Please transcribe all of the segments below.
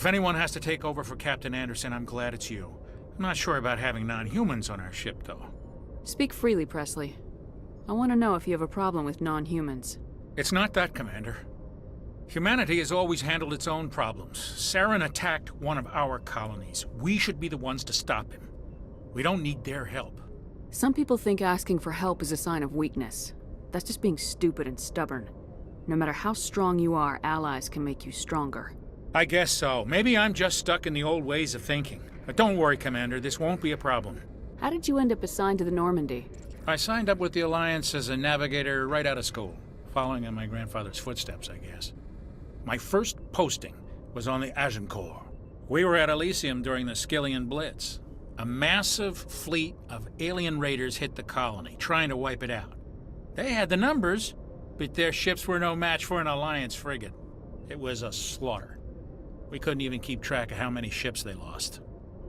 If anyone has to take over for Captain Anderson, I'm glad it's you. I'm not sure about having non-humans on our ship, though. Speak freely, Presley. I want to know if you have a problem with non-humans. It's not that, Commander. Humanity has always handled its own problems. Saren attacked one of our colonies. We should be the ones to stop him. We don't need their help. Some people think asking for help is a sign of weakness. That's just being stupid and stubborn. No matter how strong you are, allies can make you stronger. I guess so. Maybe I'm just stuck in the old ways of thinking. But don't worry, Commander. This won't be a problem. How did you end up assigned to the Normandy? I signed up with the Alliance as a navigator right out of school, following in my grandfather's footsteps, I guess. My first posting was on the Agincourt. We were at Elysium during the Skillian Blitz. A massive fleet of alien raiders hit the colony, trying to wipe it out. They had the numbers, but their ships were no match for an Alliance frigate. It was a slaughter. We couldn't even keep track of how many ships they lost.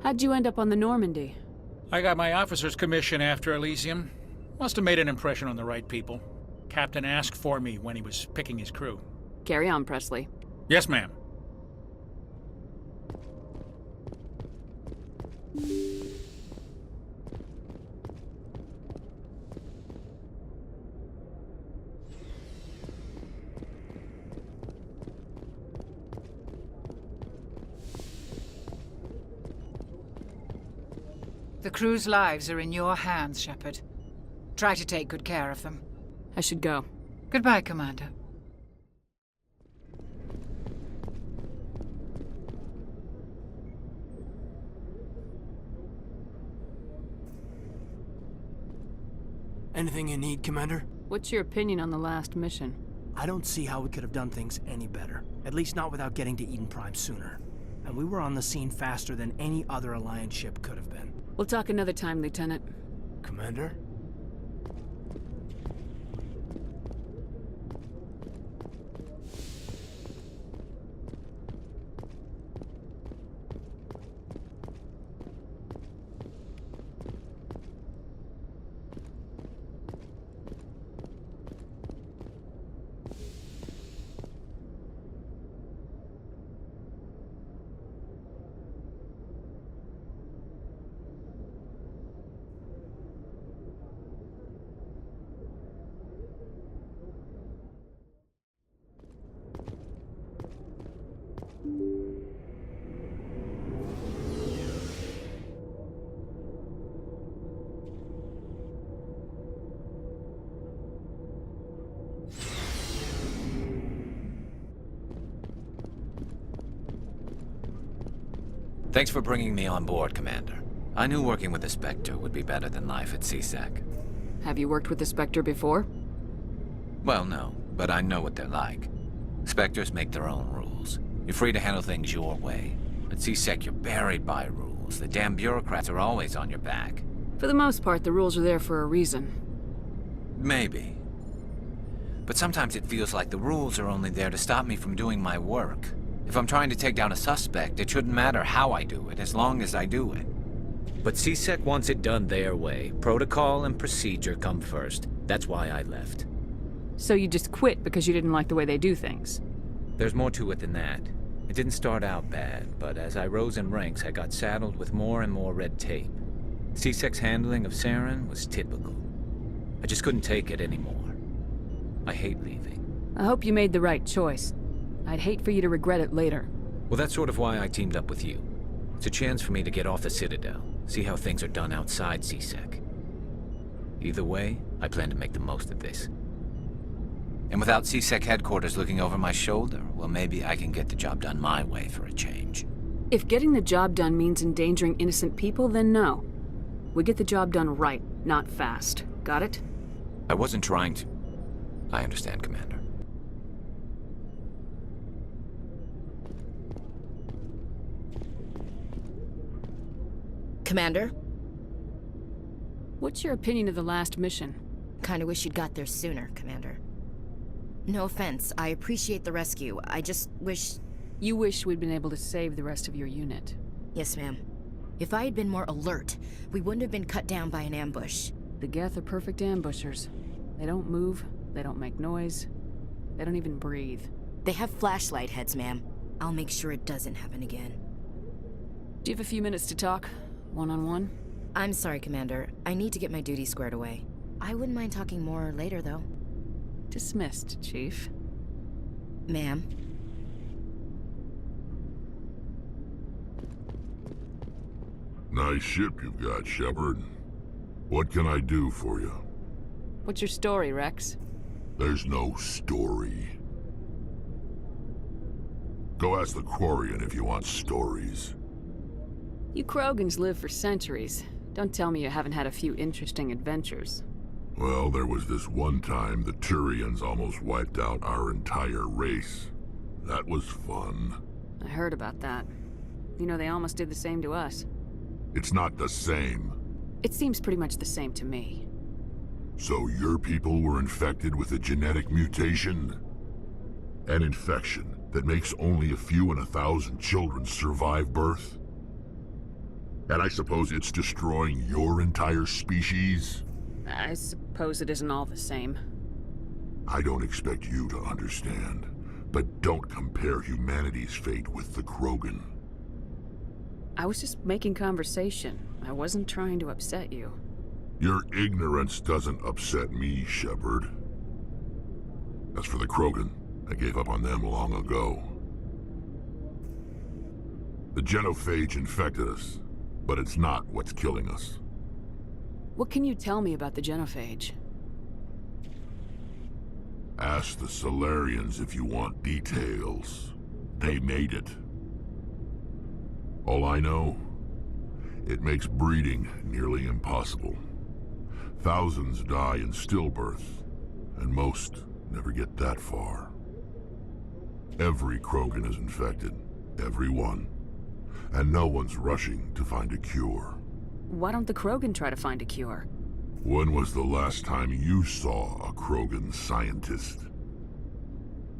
How'd you end up on the Normandy? I got my officer's commission after Elysium. Must have made an impression on the right people. Captain asked for me when he was picking his crew. Carry on, Presley. Yes, ma'am. The crew's lives are in your hands, Shepard. Try to take good care of them. I should go. Goodbye, Commander. Anything you need, Commander? What's your opinion on the last mission? I don't see how we could have done things any better. At least not without getting to Eden Prime sooner. And we were on the scene faster than any other Alliance ship could have been. We'll talk another time, Lieutenant. Commander? Thanks for bringing me on board, Commander. I knew working with the Spectre would be better than life at CSEC. Have you worked with the Spectre before? Well, no, but I know what they're like. Spectres make their own rules. You're free to handle things your way. At CSEC, you're buried by rules. The damn bureaucrats are always on your back. For the most part, the rules are there for a reason. Maybe. But sometimes it feels like the rules are only there to stop me from doing my work. If I'm trying to take down a suspect, it shouldn't matter how I do it, as long as I do it. But CSEC wants it done their way. Protocol and procedure come first. That's why I left. So you just quit because you didn't like the way they do things? There's more to it than that. It didn't start out bad, but as I rose in ranks, I got saddled with more and more red tape. CSEC's handling of Saren was typical. I just couldn't take it anymore. I hate leaving. I hope you made the right choice. I'd hate for you to regret it later. Well, that's sort of why I teamed up with you. It's a chance for me to get off the Citadel, see how things are done outside CSEC. Either way, I plan to make the most of this. And without CSEC headquarters looking over my shoulder, well, maybe I can get the job done my way for a change. If getting the job done means endangering innocent people, then no. We get the job done right, not fast. Got it? I wasn't trying to... I understand, Commander. Commander? What's your opinion of the last mission? Kinda wish you'd got there sooner, Commander. No offense, I appreciate the rescue. I just wish... You wish we'd been able to save the rest of your unit. Yes, ma'am. If I had been more alert, we wouldn't have been cut down by an ambush. The Geth are perfect ambushers. They don't move, they don't make noise, they don't even breathe. They have flashlight heads, ma'am. I'll make sure it doesn't happen again. Do you have a few minutes to talk? One-on-one? I'm sorry, Commander. I need to get my duty squared away. I wouldn't mind talking more later, though. Dismissed, Chief. Ma'am? Nice ship you've got, Shepard. What can I do for you? What's your story, Rex? There's no story. Go ask the Quarian if you want stories. You Krogans live for centuries. Don't tell me you haven't had a few interesting adventures. Well, there was this one time the Turians almost wiped out our entire race. That was fun. I heard about that. You know, they almost did the same to us. It's not the same. It seems pretty much the same to me. So your people were infected with a genetic mutation? An infection that makes only a few in 1,000 children survive birth? And I suppose it's destroying your entire species? I suppose it isn't all the same. I don't expect you to understand, but don't compare humanity's fate with the Krogan. I was just making conversation. I wasn't trying to upset you. Your ignorance doesn't upset me, Shepard. As for the Krogan, I gave up on them long ago. The genophage infected us, but it's not what's killing us. What can you tell me about the genophage? Ask the Solarians if you want details. They made it. All I know, it makes breeding nearly impossible. Thousands die in stillbirth, and most never get that far. Every Krogan is infected, every one. And no one's rushing to find a cure. Why don't the Krogan try to find a cure? When was the last time you saw a Krogan scientist?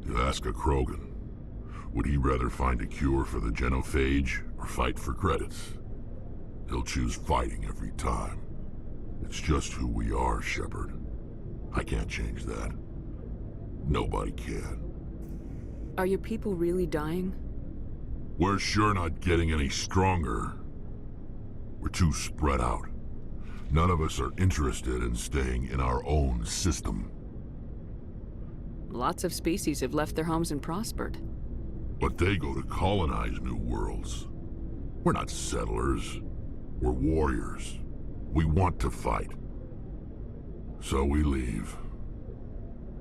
You ask a Krogan, would he rather find a cure for the genophage or fight for credits? He'll choose fighting every time. It's just who we are, Shepard. I can't change that. Nobody can. Are your people really dying? We're sure not getting any stronger. We're too spread out. None of us are interested in staying in our own system. Lots of species have left their homes and prospered. But they go to colonize new worlds. We're not settlers. We're warriors. We want to fight. So we leave.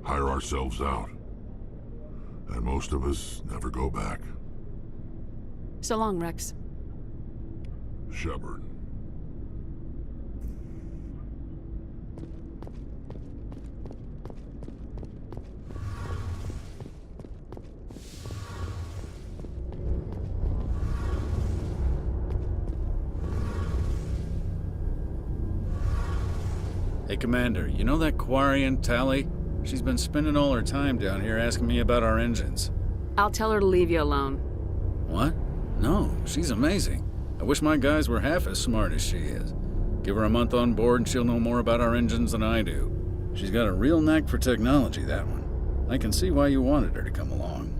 Hire ourselves out. And most of us never go back. So long, Rex. Shepard. Hey, Commander, you know that Quarian, Tally? She's been spending all her time down here asking me about our engines. I'll tell her to leave you alone. What? No, she's amazing. I wish my guys were half as smart as she is. Give her a month on board and she'll know more about our engines than I do. She's got a real knack for technology, that one. I can see why you wanted her to come along.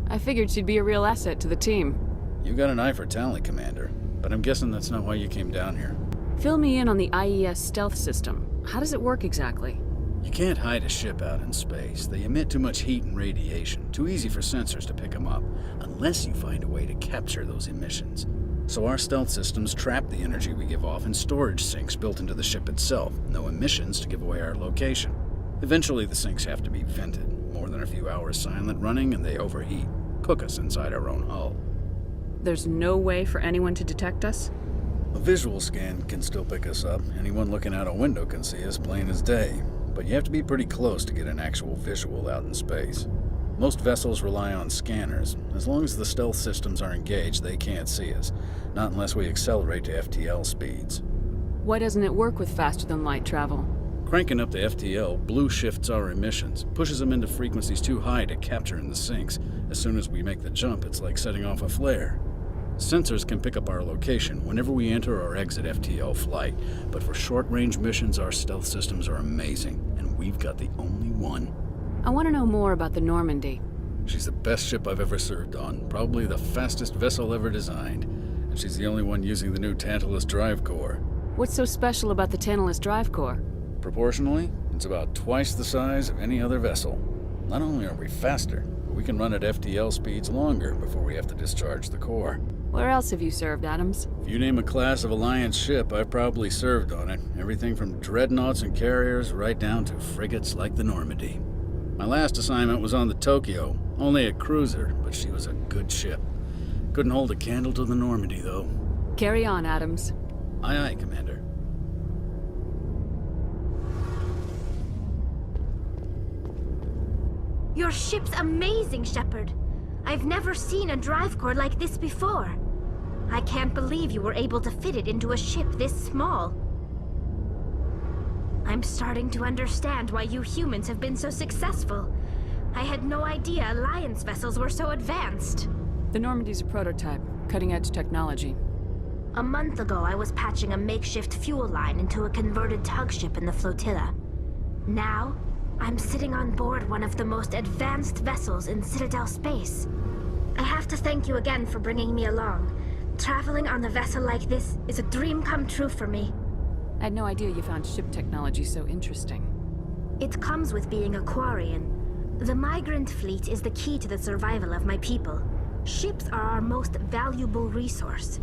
I figured she'd be a real asset to the team. You got an eye for Tally, Commander, but I'm guessing that's not why you came down here. Fill me in on the IES stealth system. How does it work exactly? You can't hide a ship out in space. They emit too much heat and radiation. Too easy for sensors to pick them up, unless you find a way to capture those emissions. So our stealth systems trap the energy we give off in storage sinks built into the ship itself. No emissions to give away our location. Eventually the sinks have to be vented. More than a few hours silent running and they overheat. Cook us inside our own hull. There's no way for anyone to detect us? A visual scan can still pick us up. Anyone looking out a window can see us plain as day. But you have to be pretty close to get an actual visual out in space. Most vessels rely on scanners. As long as the stealth systems are engaged, they can't see us. Not unless we accelerate to FTL speeds. Why doesn't it work with faster-than-light travel? Cranking up to FTL blue shifts our emissions, pushes them into frequencies too high to capture in the sinks. As soon as we make the jump, it's like setting off a flare. Sensors can pick up our location whenever we enter or exit FTL flight, but for short-range missions, our stealth systems are amazing, and we've got the only one. I want to know more about the Normandy. She's the best ship I've ever served on, probably the fastest vessel ever designed. And she's the only one using the new Tantalus drive core. What's so special about the Tantalus drive core? Proportionally, it's about twice the size of any other vessel. Not only are we faster, but we can run at FTL speeds longer before we have to discharge the core. Where else have you served, Adams? If you name a class of Alliance ship, I've probably served on it. Everything from dreadnoughts and carriers right down to frigates like the Normandy. My last assignment was on the Tokyo, only a cruiser, but she was a good ship. Couldn't hold a candle to the Normandy, though. Carry on, Adams. Aye, aye, Commander. Your ship's amazing, Shepard. I've never seen a drive core like this before. I can't believe you were able to fit it into a ship this small. I'm starting to understand why you humans have been so successful. I had no idea Alliance vessels were so advanced. The Normandy's a prototype, cutting-edge technology. A month ago, I was patching a makeshift fuel line into a converted tug ship in the flotilla. Now, I'm sitting on board one of the most advanced vessels in Citadel space. I have to thank you again for bringing me along. Traveling on a vessel like this is a dream come true for me. I had no idea you found ship technology so interesting. It comes with being a Quarian. The migrant fleet is the key to the survival of my people. Ships are our most valuable resource.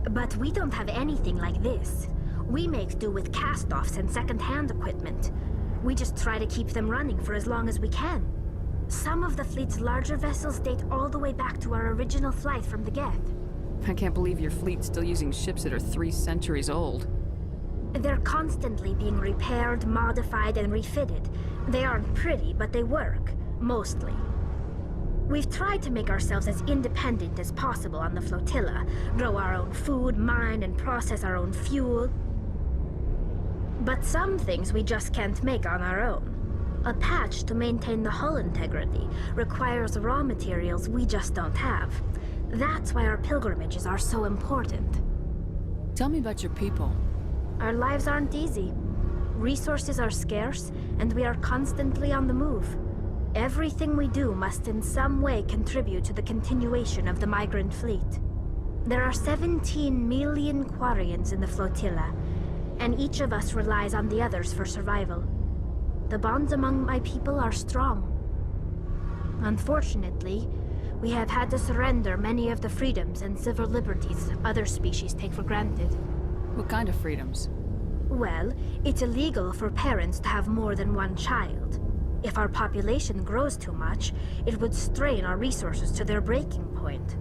But we don't have anything like this. We make do with cast-offs and second-hand equipment. We just try to keep them running for as long as we can. Some of the fleet's larger vessels date all the way back to our original flight from the Geth. I can't believe your fleet's still using ships that are 3 centuries old. They're constantly being repaired, modified, and refitted. They aren't pretty, but they work, mostly. We've tried to make ourselves as independent as possible on the flotilla, grow our own food, mine, and process our own fuel. But some things we just can't make on our own. A patch to maintain the hull integrity requires raw materials we just don't have. That's why our pilgrimages are so important. Tell me about your people. Our lives aren't easy. Resources are scarce, and we are constantly on the move. Everything we do must in some way contribute to the continuation of the migrant fleet. There are 17 million Quarians in the flotilla, and each of us relies on the others for survival. The bonds among my people are strong. Unfortunately, we have had to surrender many of the freedoms and civil liberties other species take for granted. What kind of freedoms? Well, it's illegal for parents to have more than one child. If our population grows too much, it would strain our resources to their breaking point.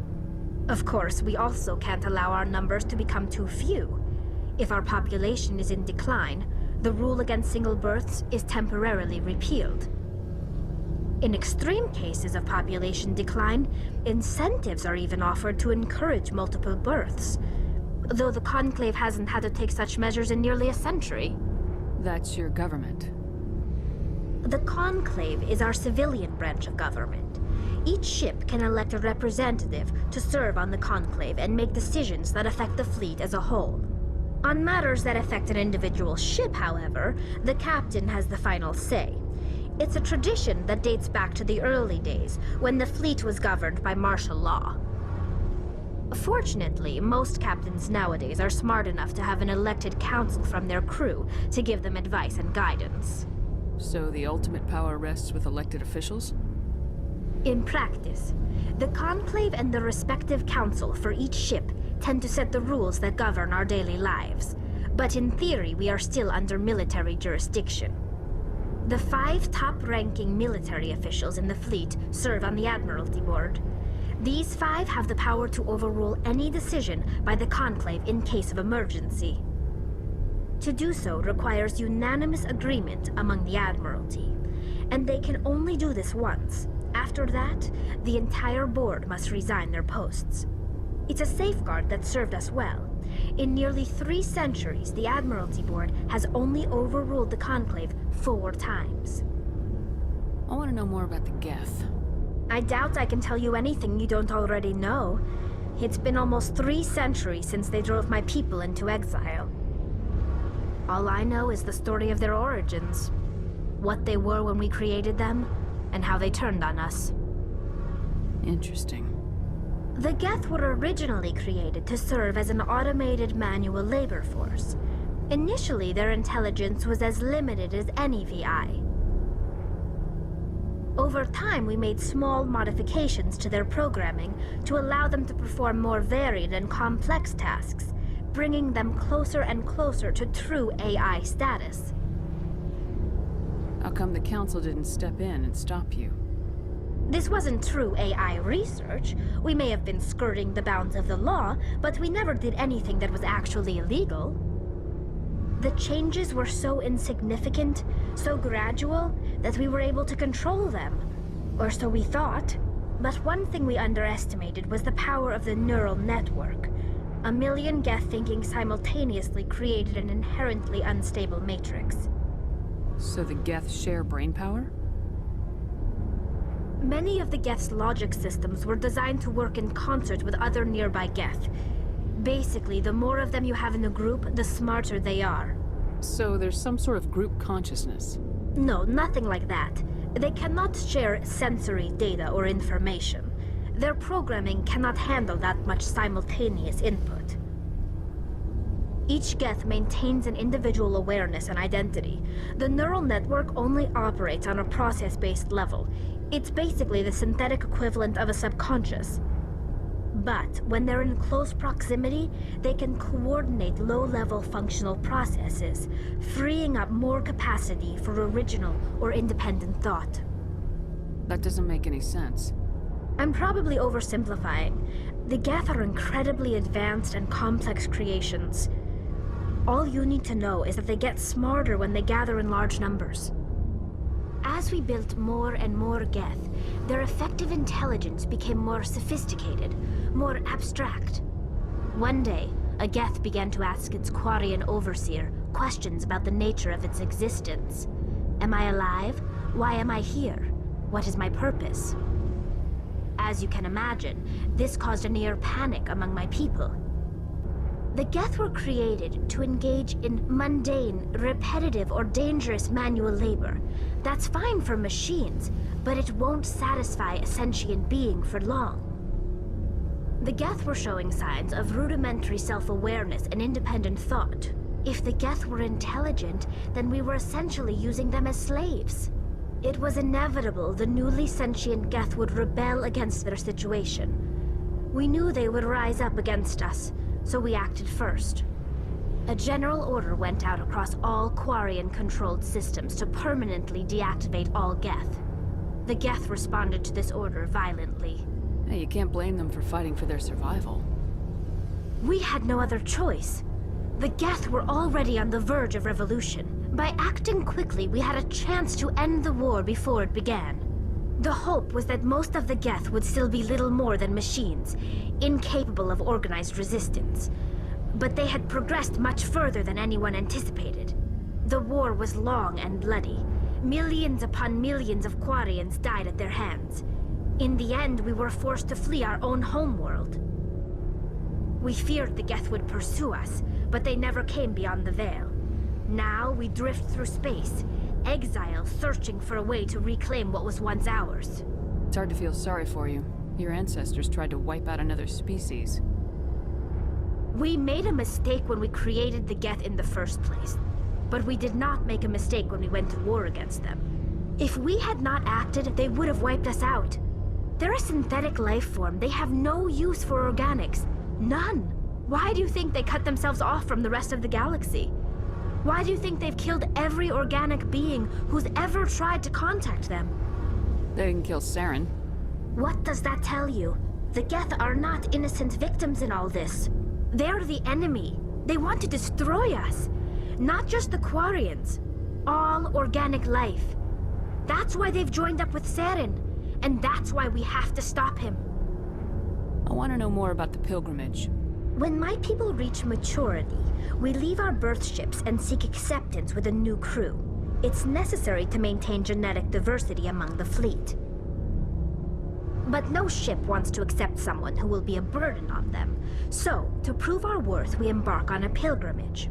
Of course, we also can't allow our numbers to become too few. If our population is in decline, the rule against single births is temporarily repealed. In extreme cases of population decline, incentives are even offered to encourage multiple births, though the Conclave hasn't had to take such measures in nearly a century. That's your government. The Conclave is our civilian branch of government. Each ship can elect a representative to serve on the Conclave and make decisions that affect the fleet as a whole. On matters that affect an individual ship, however, the captain has the final say. It's a tradition that dates back to the early days, when the fleet was governed by martial law. Fortunately, most captains nowadays are smart enough to have an elected council from their crew to give them advice and guidance. So the ultimate power rests with elected officials? In practice, the Conclave and the respective council for each ship tend to set the rules that govern our daily lives. But in theory, we are still under military jurisdiction. The 5 top-ranking military officials in the fleet serve on the Admiralty Board. These 5 have the power to overrule any decision by the Conclave in case of emergency. To do so requires unanimous agreement among the Admiralty, and they can only do this once. After that, the entire board must resign their posts. It's a safeguard that served us well. In nearly 3 centuries, the Admiralty Board has only overruled the Conclave 4 times. I want to know more about the Geth. I doubt I can tell you anything you don't already know. It's been almost 3 centuries since they drove my people into exile. All I know is the story of their origins, what they were when we created them, and how they turned on us. Interesting. The Geth were originally created to serve as an automated manual labor force. Initially, their intelligence was as limited as any VI. Over time, we made small modifications to their programming to allow them to perform more varied and complex tasks, bringing them closer and closer to true AI status. How come the Council didn't step in and stop you? This wasn't true AI research. We may have been skirting the bounds of the law, but we never did anything that was actually illegal. The changes were so insignificant, so gradual, that we were able to control them. Or so we thought. But one thing we underestimated was the power of the neural network. A million Geth thinking simultaneously created an inherently unstable matrix. So the Geth share brainpower? Many of the Geth's logic systems were designed to work in concert with other nearby Geth. Basically, the more of them you have in a group, the smarter they are. So there's some sort of group consciousness? No, nothing like that. They cannot share sensory data or information. Their programming cannot handle that much simultaneous input. Each Geth maintains an individual awareness and identity. The neural network only operates on a process-based level. It's basically the synthetic equivalent of a subconscious. But when they're in close proximity, they can coordinate low-level functional processes, freeing up more capacity for original or independent thought. That doesn't make any sense. I'm probably oversimplifying. The Geth are incredibly advanced and complex creations. All you need to know is that they get smarter when they gather in large numbers. As we built more and more Geth, their effective intelligence became more sophisticated, more abstract. One day, a Geth began to ask its Quarian overseer questions about the nature of its existence. Am I alive? Why am I here? What is my purpose? As you can imagine, this caused a near panic among my people. The Geth were created to engage in mundane, repetitive, or dangerous manual labor. That's fine for machines, but it won't satisfy a sentient being for long. The Geth were showing signs of rudimentary self-awareness and independent thought. If the Geth were intelligent, then we were essentially using them as slaves. It was inevitable the newly sentient Geth would rebel against their situation. We knew they would rise up against us, so we acted first. A general order went out across all Quarian-controlled systems to permanently deactivate all Geth. The Geth responded to this order violently. Hey, you can't blame them for fighting for their survival. We had no other choice. The Geth were already on the verge of revolution. By acting quickly, we had a chance to end the war before it began. The hope was that most of the Geth would still be little more than machines, incapable of organized resistance. But they had progressed much further than anyone anticipated. The war was long and bloody. Millions upon millions of Quarians died at their hands. In the end, we were forced to flee our own homeworld. We feared the Geth would pursue us, but they never came beyond the Veil. Now we drift through space, exile searching for a way to reclaim what was once ours. It's hard to feel sorry for you. Your ancestors tried to wipe out another species. We made a mistake when we created the Geth in the first place, but we did not make a mistake when we went to war against them. If we had not acted, they would have wiped us out. They're a synthetic life form. They have no use for organics. None. Why do you think they cut themselves off from the rest of the galaxy? Why do you think they've killed every organic being who's ever tried to contact them? They didn't kill Saren. What does that tell you? The Geth are not innocent victims in all this. They're the enemy. They want to destroy us. Not just the Quarians. All organic life. That's why they've joined up with Saren. And that's why we have to stop him. I want to know more about the pilgrimage. When my people reach maturity, we leave our birth ships and seek acceptance with a new crew. It's necessary to maintain genetic diversity among the fleet. But no ship wants to accept someone who will be a burden on them. So, to prove our worth, we embark on a pilgrimage.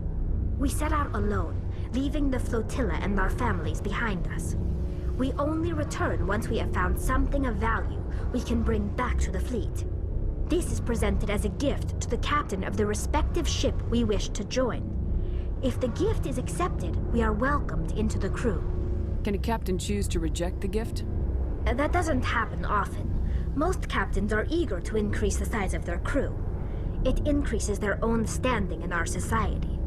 We set out alone, leaving the flotilla and our families behind us. We only return once we have found something of value we can bring back to the fleet. This is presented as a gift to the captain of the respective ship we wish to join. If the gift is accepted, we are welcomed into the crew. Can a captain choose to reject the gift? That doesn't happen often. Most captains are eager to increase the size of their crew. It increases their own standing in our society.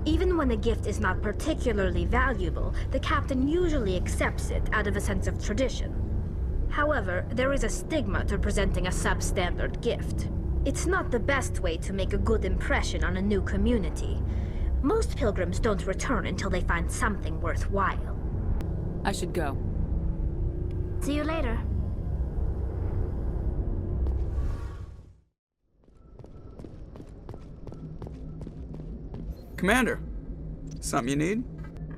Even when a gift is not particularly valuable, the captain usually accepts it out of a sense of tradition. However, there is a stigma to presenting a substandard gift. It's not the best way to make a good impression on a new community. Most pilgrims don't return until they find something worthwhile. I should go. See you later. Commander, something you need?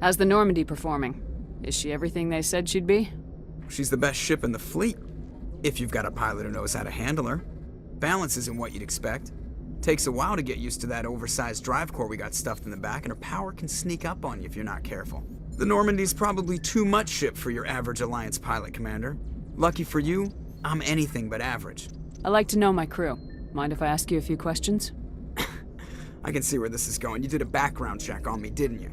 How's the Normandy performing? Is she everything they said she'd be? She's the best ship in the fleet, if you've got a pilot who knows how to handle her. Balance isn't what you'd expect. Takes a while to get used to that oversized drive core we got stuffed in the back, and her power can sneak up on you if you're not careful. The Normandy's probably too much ship for your average Alliance pilot, Commander. Lucky for you, I'm anything but average. I like to know my crew. Mind if I ask you a few questions? I can see where this is going. You did a background check on me, didn't you?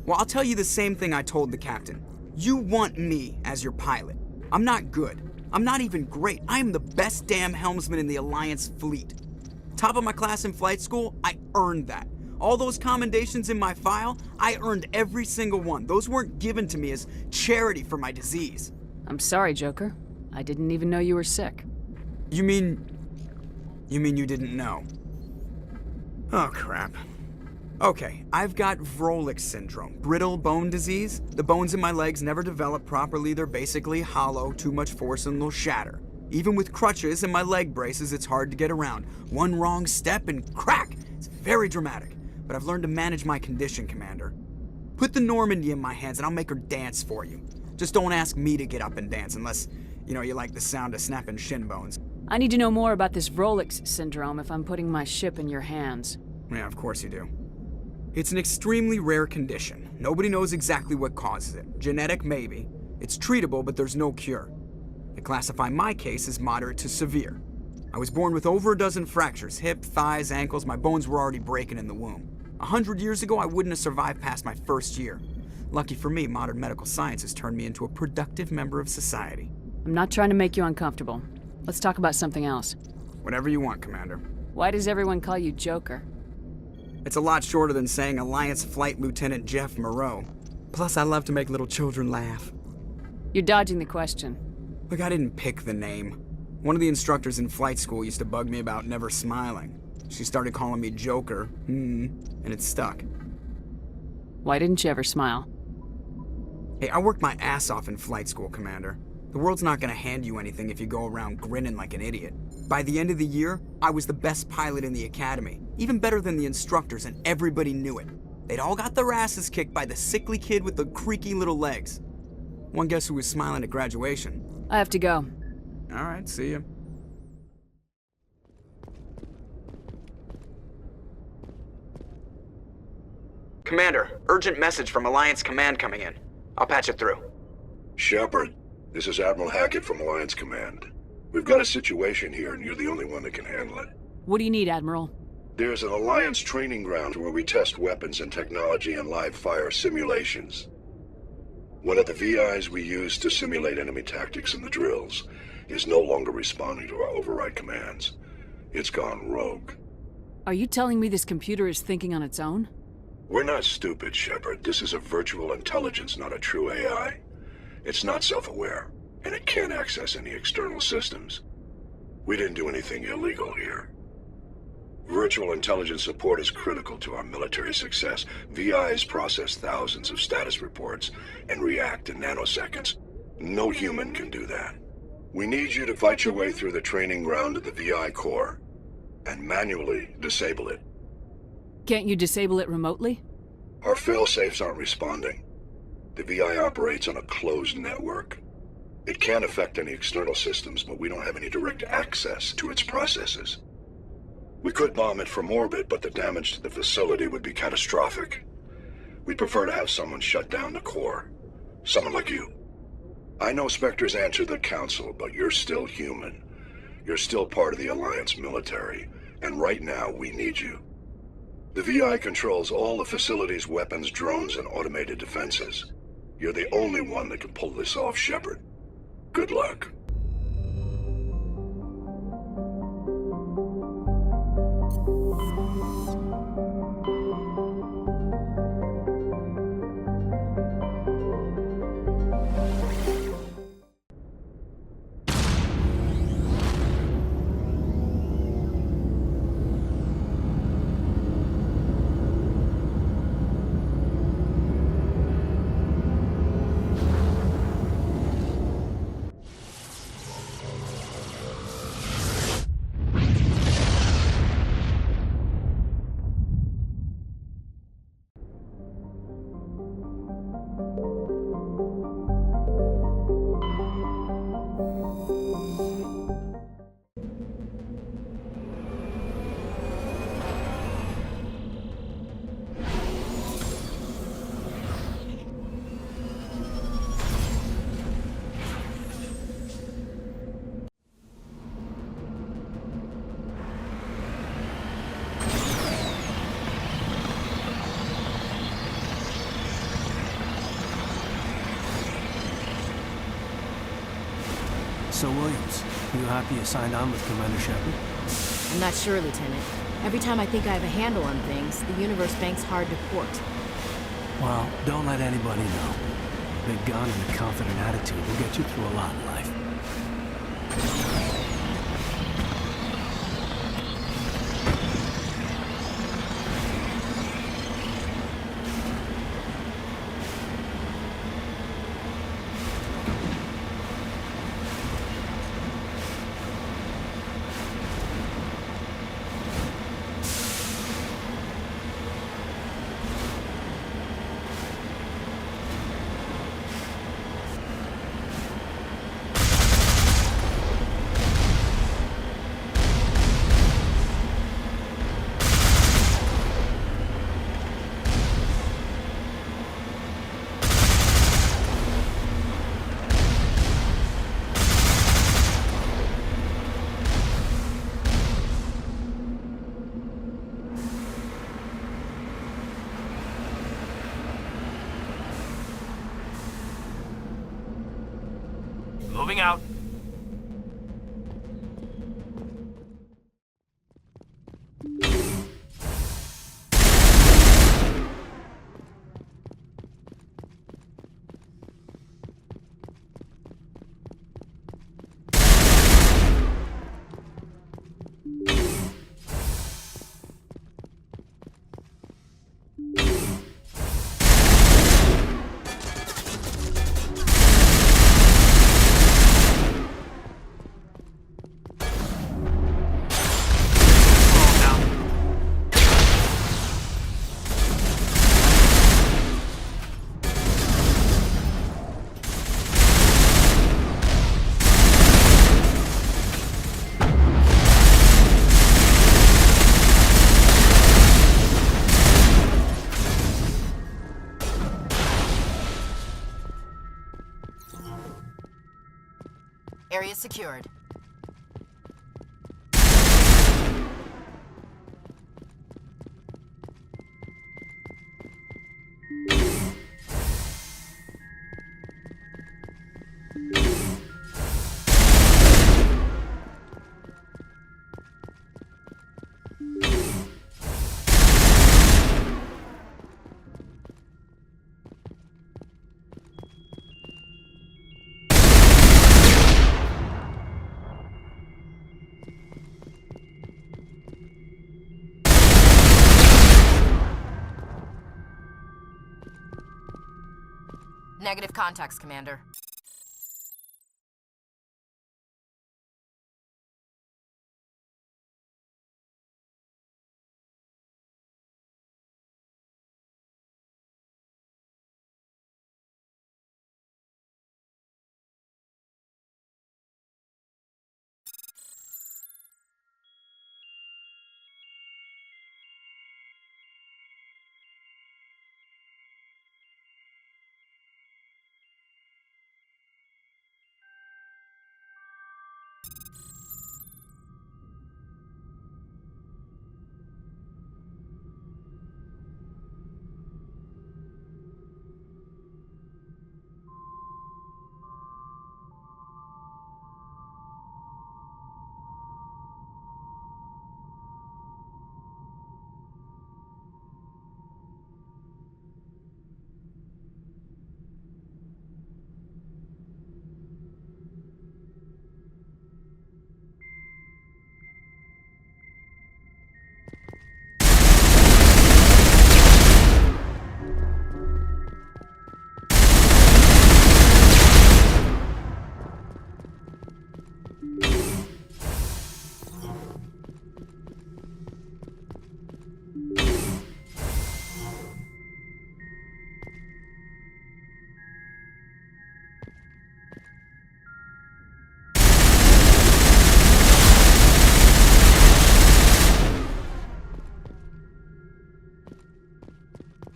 Well, I'll tell you the same thing I told the captain. You want me as your pilot. I'm not good. I'm not even great. I am the best damn helmsman in the Alliance fleet. Top of my class in flight school, I earned that. All those commendations in my file, I earned every single one. Those weren't given to me as charity for my disease. I'm sorry, Joker. I didn't even know you were sick. You mean you didn't know? Oh, crap. Okay, I've got Vrolix syndrome, brittle bone disease. The bones in my legs never develop properly. They're basically hollow, too much force and they'll shatter. Even with crutches and my leg braces, it's hard to get around. One wrong step and crack! It's very dramatic, but I've learned to manage my condition, Commander. Put the Normandy in my hands and I'll make her dance for you. Just don't ask me to get up and dance unless, you like the sound of snapping shin bones. I need to know more about this Vrolix syndrome if I'm putting my ship in your hands. Yeah, of course you do. It's an extremely rare condition. Nobody knows exactly what causes it. Genetic, maybe. It's treatable, but there's no cure. They classify my case as moderate to severe. I was born with over a dozen fractures, hip, thighs, ankles. My bones were already breaking in the womb. 100 years ago, I wouldn't have survived past my first year. Lucky for me, modern medical science has turned me into a productive member of society. I'm not trying to make you uncomfortable. Let's talk about something else. Whatever you want, Commander. Why does everyone call you Joker? It's a lot shorter than saying Alliance Flight Lieutenant Jeff Moreau. Plus, I love to make little children laugh. You're dodging the question. Look, I didn't pick the name. One of the instructors in flight school used to bug me about never smiling. She started calling me Joker, and it stuck. Why didn't you ever smile? Hey, I worked my ass off in flight school, Commander. The world's not gonna hand you anything if you go around grinning like an idiot. By the end of the year, I was the best pilot in the academy, even better than the instructors, and everybody knew it. They'd all got their asses kicked by the sickly kid with the creaky little legs. One guess who was smiling at graduation? I have to go. All right, see ya. Commander, urgent message from Alliance Command coming in. I'll patch it through. Shepard, this is Admiral Hackett from Alliance Command. We've got a situation here, and you're the only one that can handle it. What do you need, Admiral? There's an Alliance training ground where we test weapons and technology in live-fire simulations. One of the VIs we use to simulate enemy tactics in the drills is no longer responding to our override commands. It's gone rogue. Are you telling me this computer is thinking on its own? We're not stupid, Shepard. This is a virtual intelligence, not a true AI. It's not self-aware, and it can't access any external systems. We didn't do anything illegal here. Virtual intelligence support is critical to our military success. VIs process thousands of status reports and react in nanoseconds. No human can do that. We need you to fight your way through the training ground of the VI core and manually disable it. Can't you disable it remotely? Our fail-safes aren't responding. The VI operates on a closed network. It can't affect any external systems, but we don't have any direct access to its processes. We could bomb it from orbit, but the damage to the facility would be catastrophic. We'd prefer to have someone shut down the core. Someone like you. I know Spectres answer the Council, but you're still human. You're still part of the Alliance military, and right now we need you. The VI controls all the facility's weapons, drones, and automated defenses. You're the only one that can pull this off, Shepard. Good luck. So, Williams, you happy you signed on with Commander Shepard? I'm not sure, Lieutenant. Every time I think I have a handle on things, the universe banks hard to port. Well, don't let anybody know. Big gun and a confident attitude will get you through a lot in life. Moving out. Area secured. Negative contacts, Commander.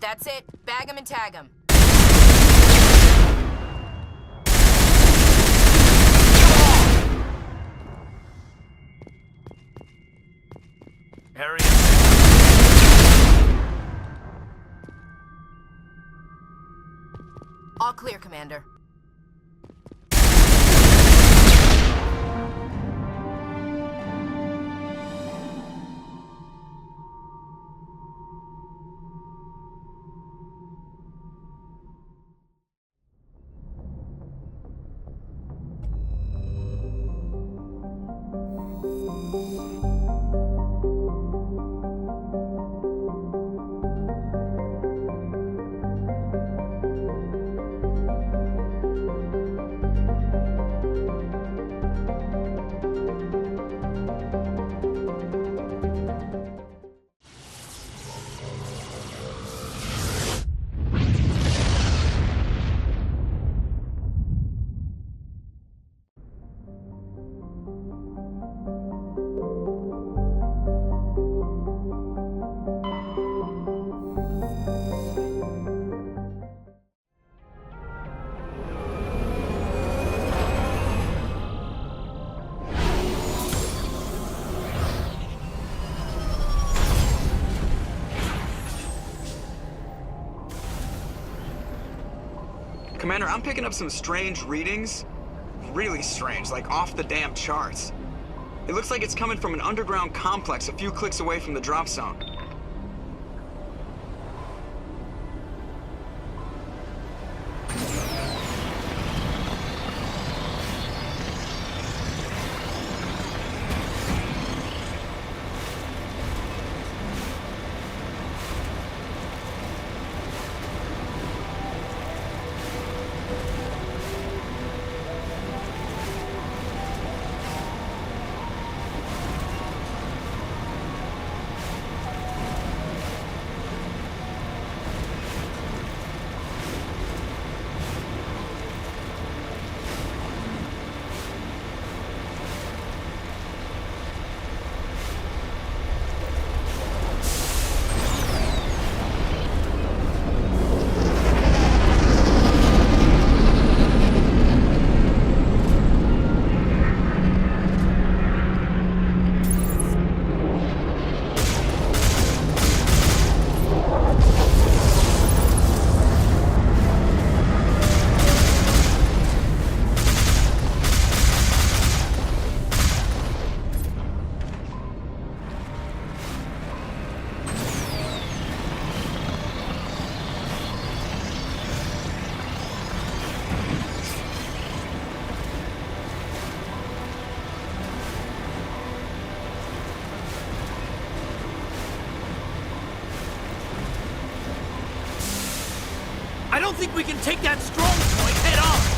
That's it. Bag 'em and tag 'em. Area. All clear, Commander. Commander, I'm picking up some strange readings. Really strange, like off the damn charts. It looks like it's coming from an underground complex a few clicks away from the drop zone. I don't think we can take that strong point head on!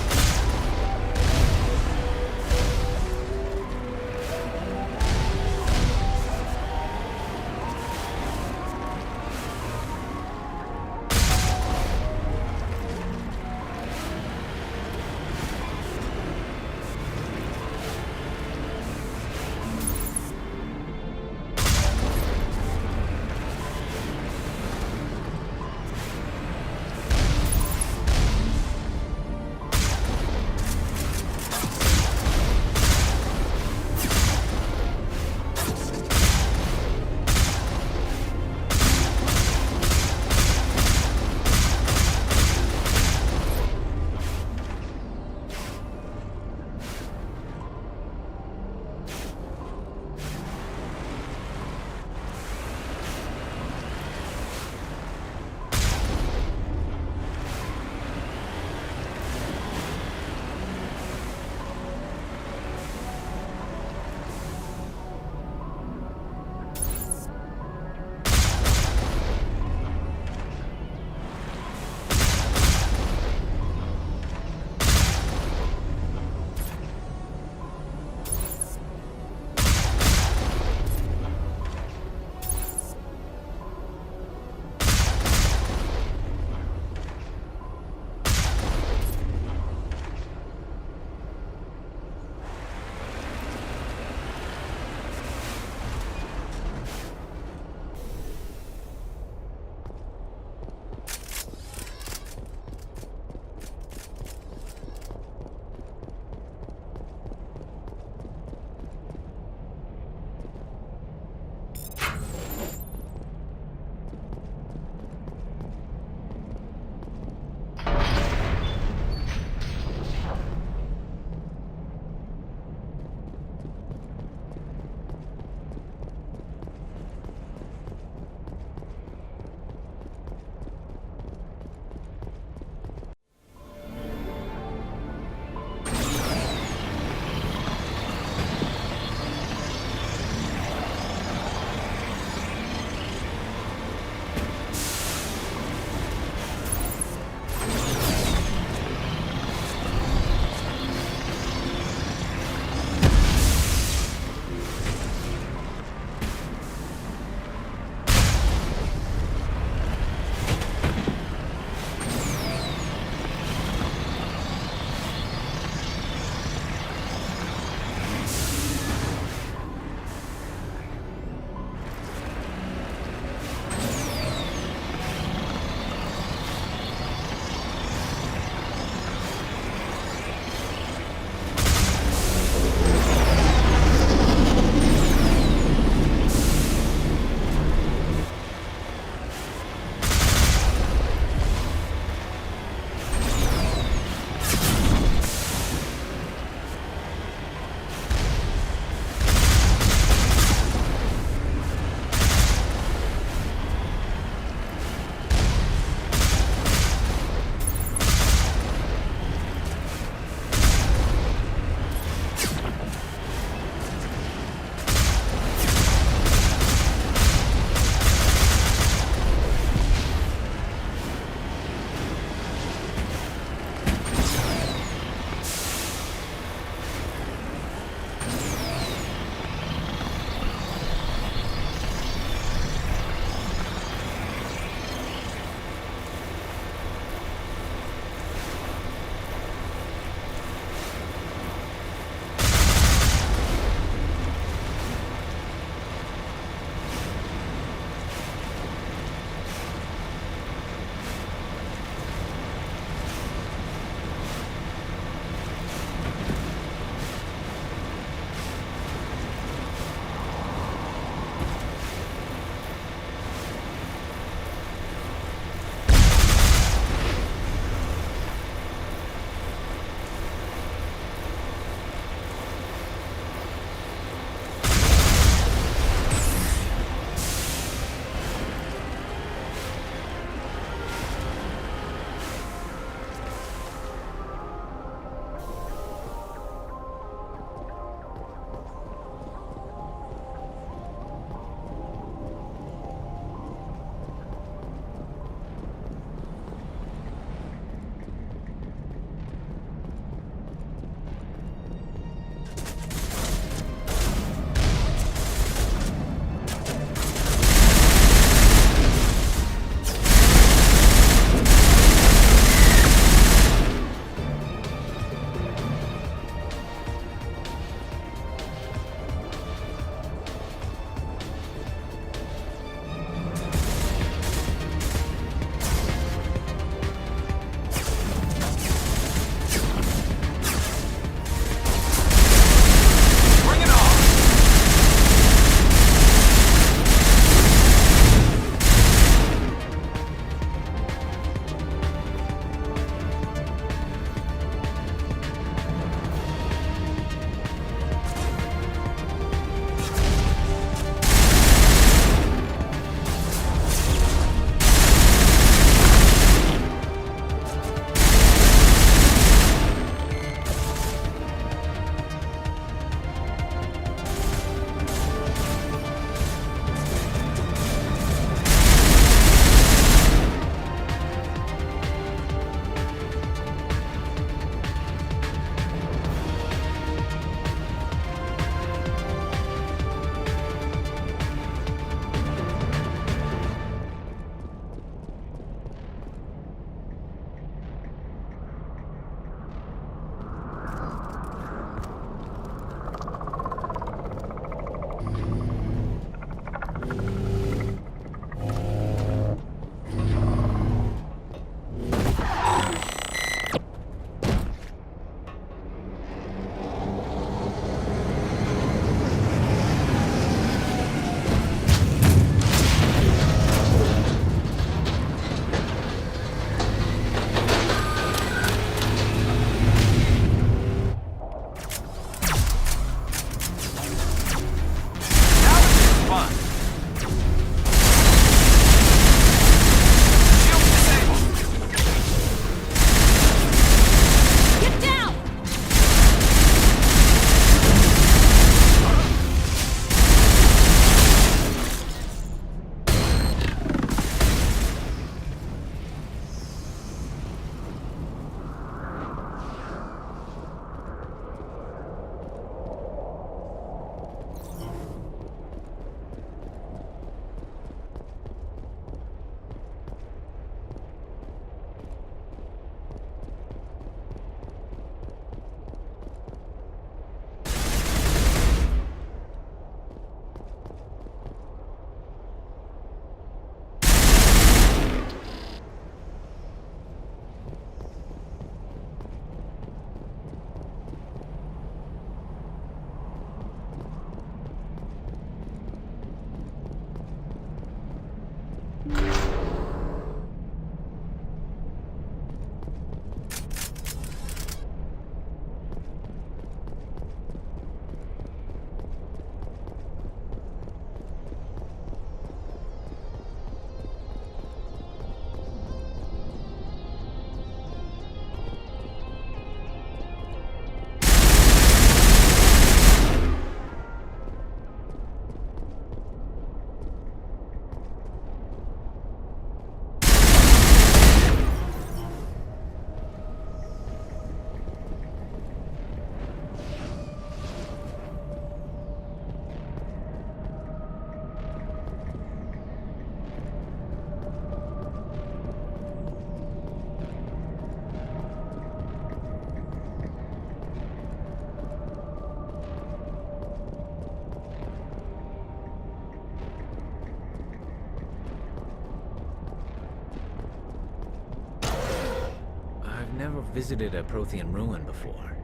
visited a Prothean ruin before.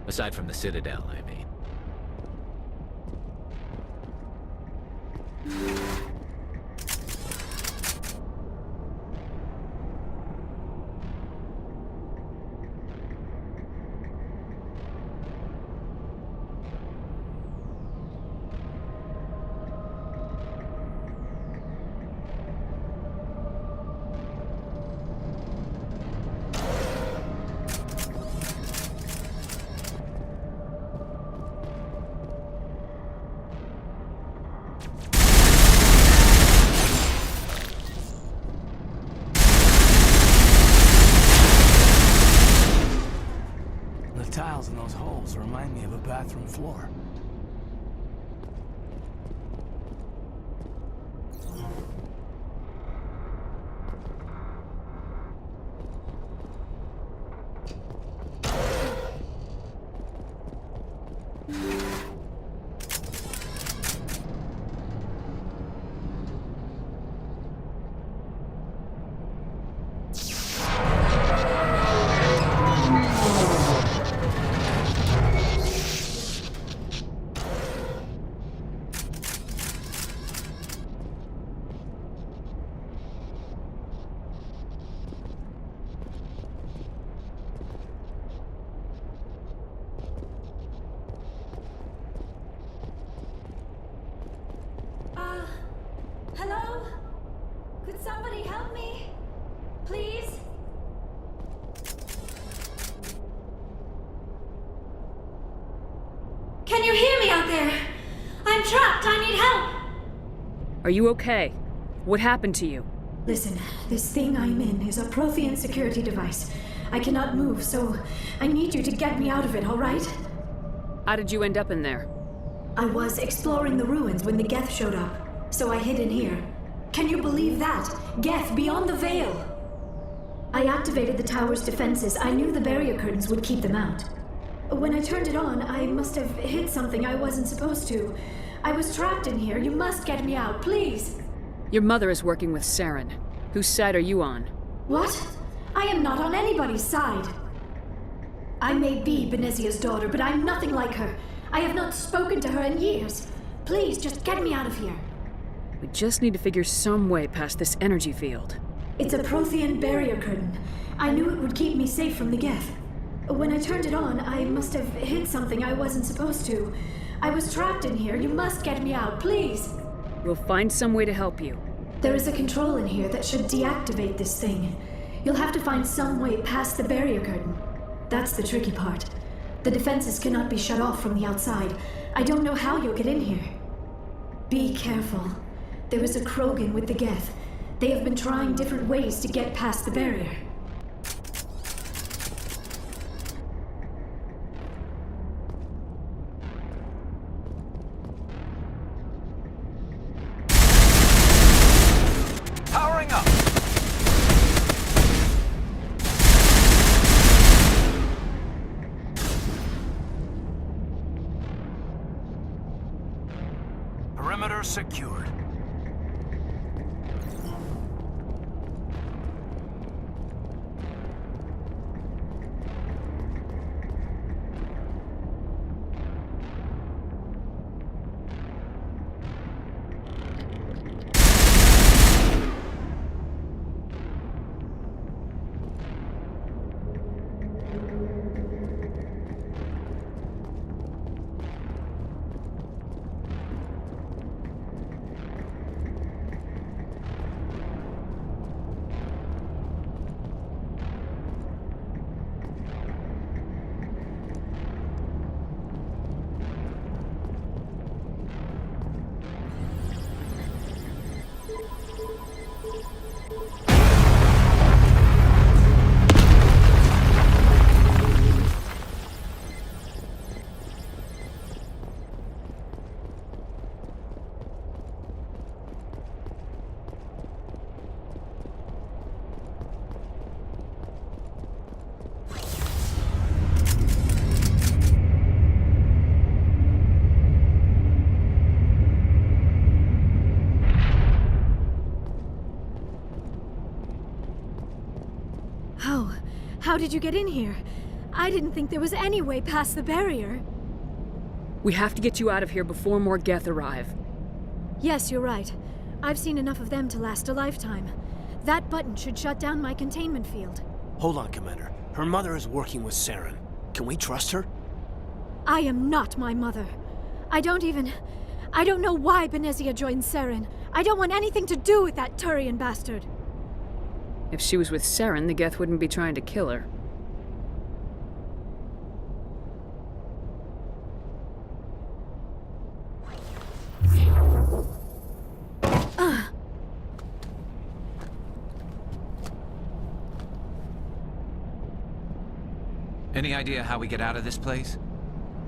Aside from the Citadel, I mean. The tiles in those holes remind me of a bathroom floor. Hello? Could somebody help me? Please? Can you hear me out there? I'm trapped. I need help. Are you okay? What happened to you? Listen, this thing I'm in is a Prothean security device. I cannot move, so I need you to get me out of it, all right? How did you end up in there? I was exploring the ruins when the Geth showed up, so I hid in here. Can you believe that? Geth, beyond the veil! I activated the tower's defenses. I knew the barrier curtains would keep them out. When I turned it on, I must have hit something I wasn't supposed to. I was trapped in here. You must get me out, please! Your mother is working with Saren. Whose side are you on? What? I am not on anybody's side. I may be Benezia's daughter, but I'm nothing like her. I have not spoken to her in years. Please, just get me out of here. We just need to figure some way past this energy field. It's a Prothean barrier curtain. I knew it would keep me safe from the Geth. When I turned it on, I must have hit something I wasn't supposed to. I was trapped in here. You must get me out, please. We'll find some way to help you. There is a control in here that should deactivate this thing. You'll have to find some way past the barrier curtain. That's the tricky part. The defenses cannot be shut off from the outside. I don't know how you'll get in here. Be careful. There is a Krogan with the Geth. They have been trying different ways to get past the barrier. Powering up! Perimeter secured. How did you get in here? I didn't think there was any way past the barrier. We have to get you out of here before more Geth arrive. Yes, you're right. I've seen enough of them to last a lifetime. That button should shut down my containment field. Hold on, Commander. Her mother is working with Saren. Can we trust her? I am not my mother. I don't know why Benezia joined Saren. I don't want anything to do with that Turian bastard. If she was with Saren, the Geth wouldn't be trying to kill her. Any idea how we get out of this place?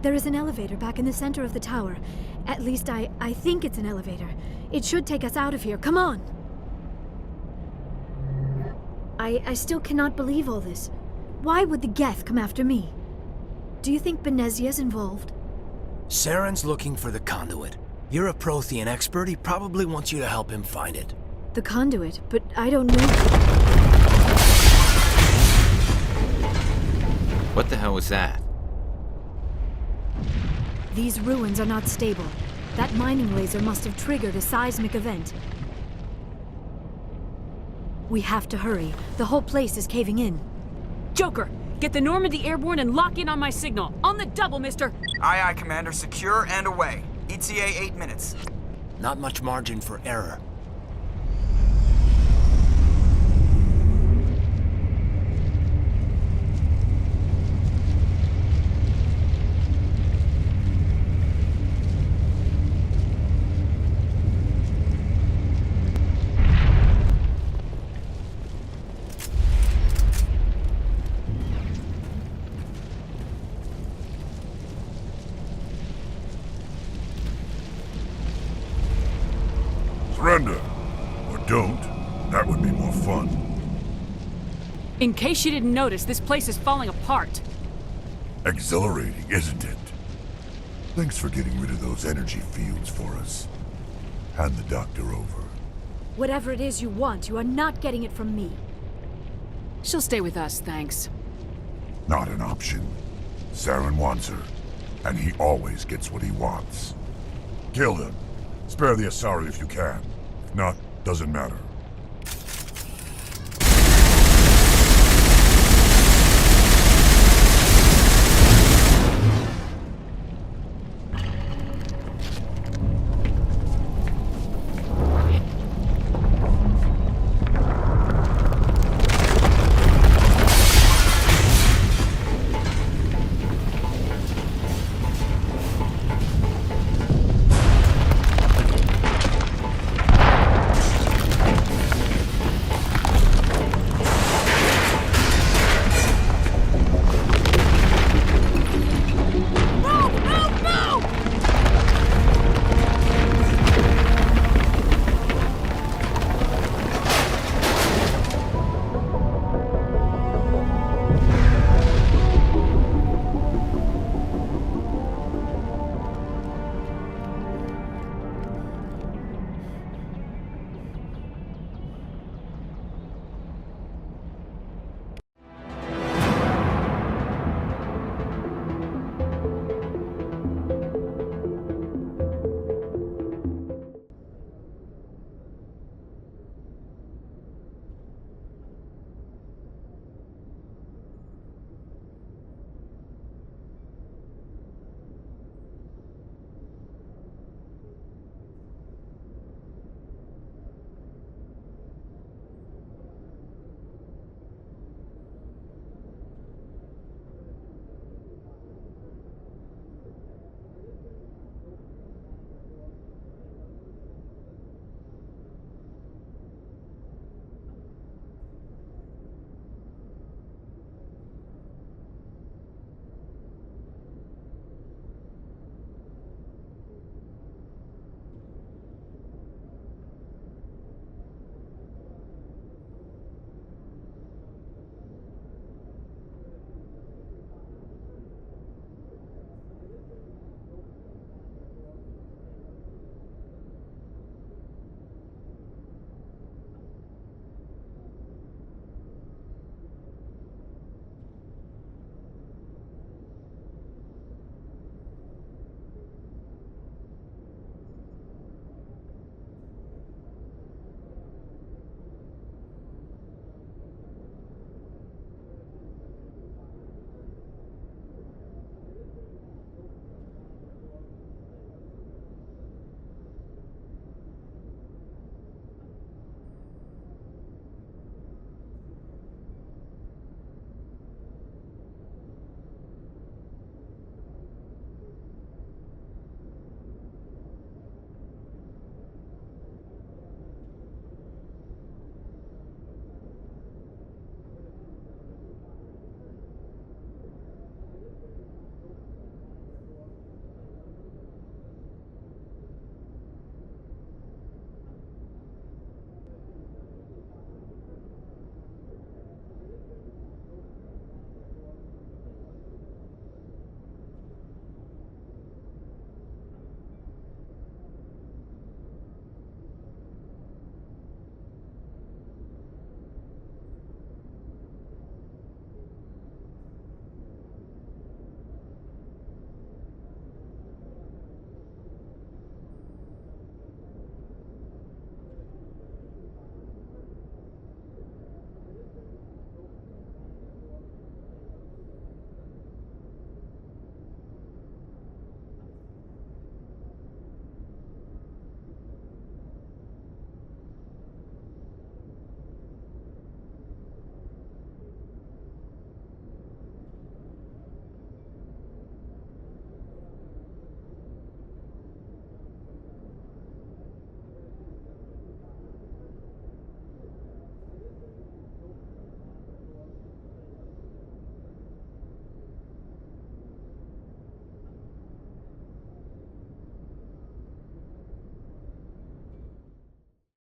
There is an elevator back in the center of the tower. At least I think it's an elevator. It should take us out of here. Come on! I still cannot believe all this. Why would the Geth come after me? Do you think Benezia's involved? Saren's looking for the conduit. You're a Prothean expert. He probably wants you to help him find it. The conduit? But I don't know. What the hell was that? These ruins are not stable. That mining laser must have triggered a seismic event. We have to hurry. The whole place is caving in. Joker, get the Normandy airborne and lock in on my signal. On the double, mister! Aye, aye, Commander. Secure and away. ETA 8 minutes. Not much margin for error. Surrender. Or don't. That would be more fun. In case you didn't notice, this place is falling apart. Exhilarating, isn't it? Thanks for getting rid of those energy fields for us. Hand the doctor over. Whatever it is you want, you are not getting it from me. She'll stay with us, thanks. Not an option. Saren wants her, and he always gets what he wants. Kill him. Spare the Asari if you can. If not, doesn't matter.